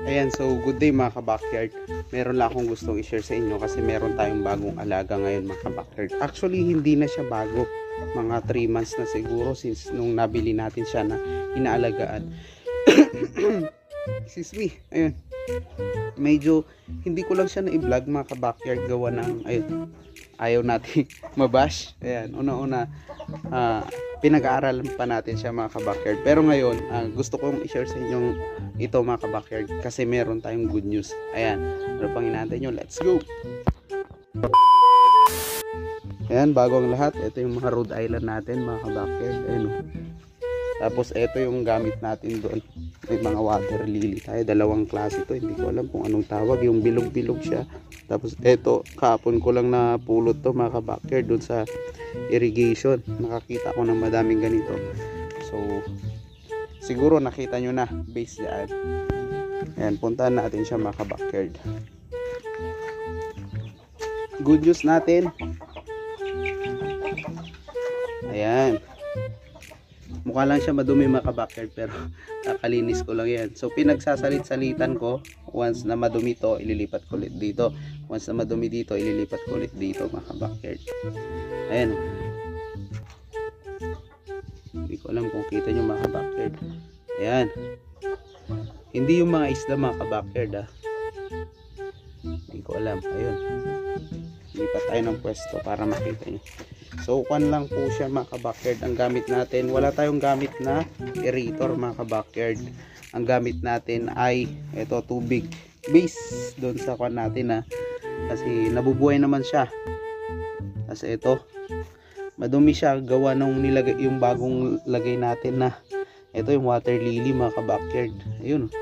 Ayan, so good day mga ka-backyard. Meron lang akong gustong i-share sa inyo kasi meron tayong bagong alaga ngayon mga ka-backyard. Actually, hindi na siya bago. Mga 3 months na siguro since nung nabili natin siya na inaalagaan. Excuse me. Ayun. Medyo hindi ko lang siya na-i-vlog mga ka-backyard gawa ng ayun, ayaw natin mabash. Ayan, una-una pinag-aaralan pa natin siya mga ka-backyard. Pero ngayon, gusto kong i-share sa inyong ito mga ka-backyard kasi meron tayong good news. Ayan, ano pang inaantay nyo? Let's go! Ayan, bago ang lahat, ito yung mga Rhode Island natin mga ka-backyard. Ayan, tapos ito yung gamit natin doon. May mga water lily tayo, dalawang klase ito, hindi ko alam kung anong tawag, yung bilog-bilog siya. Tapos ito, kahapon ko lang napulot to mga ka-backyard doon sa irrigation. Nakakita ko ng madaming ganito. So siguro nakita nyo na base dyan. Ayan, puntahan natin siya mga ka-backyard. Good news natin, ayan, mukha lang siya madumi mga ka-backyard pero kakalinis ko lang yan. So pinagsasalit-salitan ko, once na madumi to ililipat ko ulit dito, once na madumi dito ililipat ko ulit dito mga ka-backyard. Ayan, hindi ko alam kung kita nyo mga ka-backyard. Ayan, hindi yung mga isda mga ka-backyard hindi ko alam. Ayun, lipat tayo ng pwesto para makita nyo. So kuan lang po siya mga ka-backyard ang gamit natin. Wala tayong gamit na aerator mga ka-backyard. Ang gamit natin ay ito, tubig base doon sa kuan natin kasi nabubuhay naman siya. Kasi ito, madumi siya gawa nung nilagay yung bagong lagay natin na ito yung water lily mga ka-backyard. Ayun,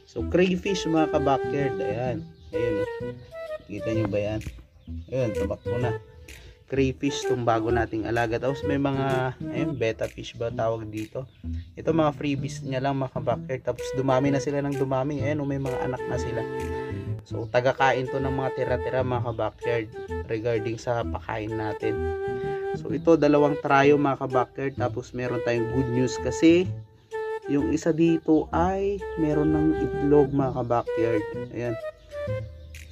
so crayfish mga ka-backyard. Ayan, ayun, kita nyo ba yan? Ayun, tabak ko na. Crayfish tong bago nating alaga. Tapos may mga ayun, betta fish ba tawag dito. Ito mga freebies niya lang mga ka-backyard. Tapos dumami na sila ng dumami. Ayun, may mga anak na sila. So taga-kain to ng mga tira-tira mga ka-backyard regarding sa pakain natin. So ito, dalawang tryo mga ka-backyard. Tapos meron tayong good news kasi yung isa dito ay meron ng itlog mga ka-backyard. Ayan.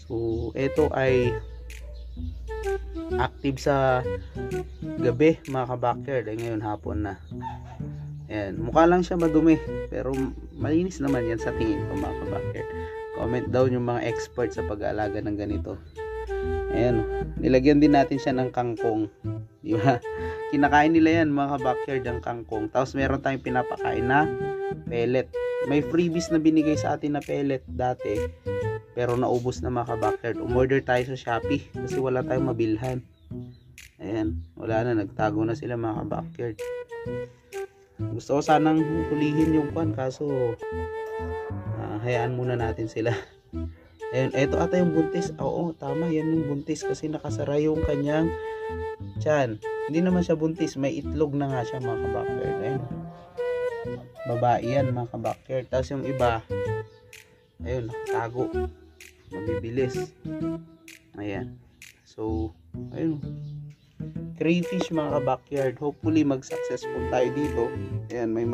So ito ay active sa gabi mga ka-backyard. Ngayon hapon na. Ayan, mukha lang siya madumi pero malinis naman yan sa tingin ko mga ka-backyard. Comment down yung mga expert sa pag-aalaga ng ganito. Ayan, nilagyan din natin siya ng kangkong, di ba? Kinakain nila yan mga ka-backyard, ang kangkong. Tapos meron tayong pinapakain na pellet. May freebies na binigay sa atin na pellet dati pero naubos na mga ka-backyard. Umorder tayo sa Shopee kasi wala tayong mabilhan. Ayan, wala na, nagtago na sila mga ka-backyard. Gusto ko sanang hulihin yung pan kaso hayaan muna natin sila. Ayun, eto ata yung buntis. Oo, tama, yan yung buntis kasi nakasara yung kanyang tiyan. Hindi naman siya buntis, may itlog na nga siya mga ka-backyard. Ayun, babae yan mga ka-backyard. Tapos yung iba, ayun, nakatago, mabibilis. Ayan, so ayun, crayfish mga ka-backyard. Hopefully mag-successful tayo dito. Ayan, may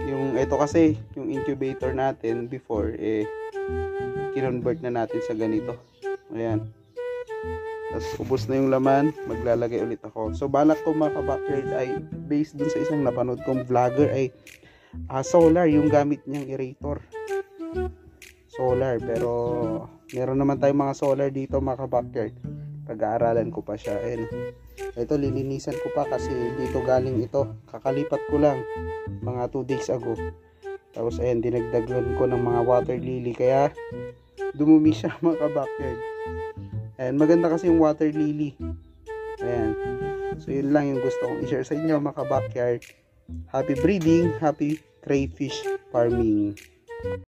yung ito kasi yung incubator natin before kinonvert na natin sa ganito. Ayan, tapos ubos na yung laman, maglalagay ulit ako. So balak ko mga ka-backyard ay based dun sa isang napanood kong vlogger ay solar yung gamit niyang aerator. Solar, pero meron naman tayong mga solar dito mga ka-backyard. Pag-aaralan ko pa siya. Ayan, ito lilinisan ko pa kasi dito galing ito, kakalipat ko lang mga 2 days ago. Tapos ayan, dinagdagan ko ng mga water lily kaya dumumi siya mga ka-backyard. Ayan, maganda kasi yung water lily. Ayan, so yun lang yung gusto kong i-share sa inyo mga ka-backyard. Happy breeding, happy crayfish farming.